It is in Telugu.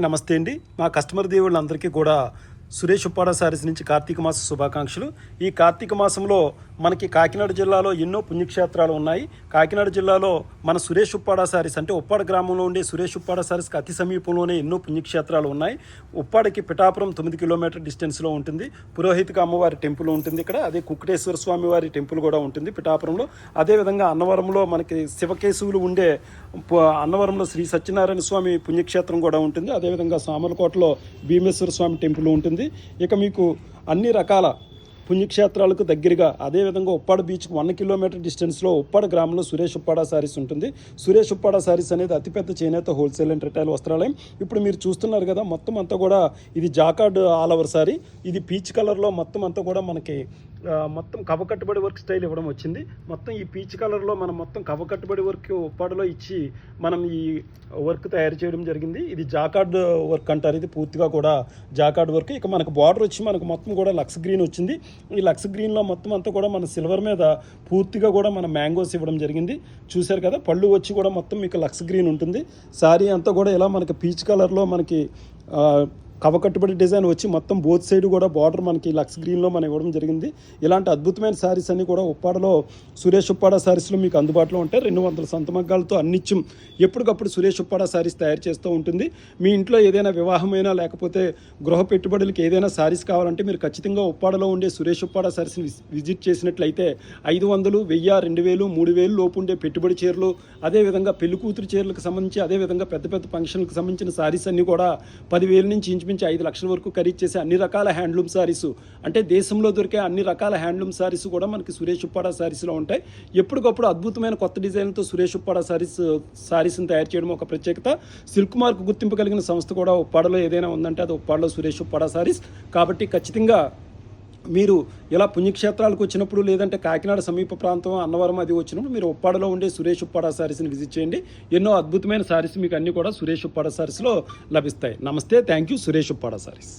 నమస్తే అండి. మా కస్టమర్ దేవుళ్ళందరికీ కూడా సురేష్ ఉప్పాడ సారీస్ నుంచి కార్తీక మాస శుభాకాంక్షలు. ఈ కార్తీక మాసంలో మనకి కాకినాడ జిల్లాలో ఎన్నో పుణ్యక్షేత్రాలు ఉన్నాయి. కాకినాడ జిల్లాలో మన సురేష్ ఉప్పాడ సారీస్ అంటే ఉప్పాడ గ్రామంలో ఉండే సురేష్ ఉప్పాడ సారీస్కి అతి సమీపంలోనే ఎన్నో పుణ్యక్షేత్రాలు ఉన్నాయి. ఉప్పాడకి పిఠాపురం 9 కిలోమీటర్ డిస్టెన్స్లో ఉంటుంది. పురోహితిక అమ్మవారి టెంపుల్ ఉంటుంది ఇక్కడ. అదే కుక్కటేశ్వర స్వామి వారి టెంపుల్ కూడా ఉంటుంది పిఠాపురంలో. అదేవిధంగా అన్నవరంలో మనకి శివకేశవులు ఉండే అన్నవరంలో శ్రీ సత్యనారాయణ స్వామి పుణ్యక్షేత్రం కూడా ఉంటుంది. అదేవిధంగా సామర్లకోటలో భీమేశ్వర స్వామి టెంపుల్ ఉంటుంది. ఇక మీకు అన్ని రకాల పుణ్యక్షేత్రాలకు దగ్గరగా అదేవిధంగా ఉప్పాడ బీచ్కి 1 కిలోమీటర్ డిస్టెన్స్లో ఉప్పాడ గ్రామంలో సురేష్ ఉప్పాడ సారీస్ ఉంటుంది. సురేష్ ఉప్పాడ సారీస్ అనేది అతిపెద్ద చేనేత హోల్సేల్ అండ్ రిటైల్ వస్త్రాలయం. ఇప్పుడు మీరు చూస్తున్నారు కదా, మొత్తం అంతా కూడా ఇది జాకార్డ్ ఆల్ ఓవర్ సారీ. ఇది పీచ్ కలర్లో మొత్తం అంతా కూడా మనకి మొత్తం కవ్వకట్టుబడి వర్క్ స్టైల్ ఇవ్వడం వచ్చింది. మొత్తం ఈ పీచ్ కలర్లో మనం మొత్తం కవ్వకట్టుబడి వర్క్ ఉప్పాడలో ఇచ్చి మనం ఈ వర్క్ తయారు చేయడం జరిగింది. ఇది జాకార్డ్ వర్క్ అంటారు. ఇది పూర్తిగా కూడా జాకార్డ్ వర్క్. ఇక మనకు బార్డర్ వచ్చి మనకు మొత్తం కూడా లక్స్ గ్రీన్ వచ్చింది. ఈ లక్స్ గ్రీన్లో మొత్తం అంతా కూడా మన సిల్వర్ మీద పూర్తిగా కూడా మన మ్యాంగోస్ ఇవ్వడం జరిగింది. చూశారు కదా, పళ్ళు వచ్చి కూడా మొత్తం మీకు లక్స్ గ్రీన్ ఉంటుంది. శారీ అంతా కూడా ఇలా మనకి పీచ్ కలర్లో మనకి కవ్వకట్టుబడి డిజైన్ వచ్చి మొత్తం బోత్ సైడ్ కూడా బార్డర్ మనకి లక్స్ గ్రీన్లో మనం ఇవ్వడం జరిగింది. ఇలాంటి అద్భుతమైన శారీస్ అన్నీ కూడా ఉప్పాడలో సురేష్ ఉప్పాడ శారీస్లో మీకు అందుబాటులో ఉంటాయి. 200 సంతమగ్గాలతో అన్నిత్యం ఎప్పటికప్పుడు సురేష్ ఉప్పాడ శారీస్ తయారు చేస్తూ ఉంటుంది. మీ ఇంట్లో ఏదైనా వివాహమైనా లేకపోతే గృహ పెట్టుబడులకి ఏదైనా శారీస్ కావాలంటే మీరు ఖచ్చితంగా ఉప్పాడలో ఉండే సురేష్ ఉప్పాడ శారీస్ని విజిట్ చేసినట్లయితే 500, 1000, 2000, 3000 లోపు ఉండే పెట్టుబడి చీరలు, అదేవిధంగా పెళ్లి కూతురు చీరలకు సంబంధించి, అదేవిధంగా పెద్ద పెద్ద ఫంక్షన్లకు సంబంధించిన శారీస్ అన్నీ కూడా 10,000 నుంచి 5 లక్షల వరకు ఖరీదు చేసే అన్ని రకాల హ్యాండ్లూమ్ శారీస్ అంటే దేశంలో దొరికే అన్ని రకాల హ్యాండ్లూమ్ శారీస్ కూడా మనకి సురేష్ ఉప్పాడ శారీస్లో ఉంటాయి. ఎప్పటికప్పుడు అద్భుతమైన కొత్త డిజైన్తో సురేష్ ఉప్పాడ శారీస్ని తయారు చేయడం ఒక ప్రత్యేకత. సిల్క్ మార్క్ గుర్తింపు కలిగిన సంస్థ కూడా ఉప్పాడలో ఏదైనా ఉందంటే అది ఉప్పాడలో సురేష్ ఉప్పాడ శారీస్. కాబట్టి ఖచ్చితంగా మీరు ఇలా పుణ్యక్షేత్రాలకు వచ్చినప్పుడు, లేదంటే కాకినాడ సమీప ప్రాంతం అన్నవరం అది వచ్చినప్పుడు మీరు ఉప్పాడలో ఉండే సురేష్ ఉప్పాడ శారీస్ని విజిట్ చేయండి. ఎన్నో అద్భుతమైన శారీస్ మీకు అన్నీ కూడా సురేష్ ఉప్పాడ శారీస్లో లభిస్తాయి. నమస్తే, థ్యాంక్ యూ. సురేష్ ఉప్పాడ శారీస్.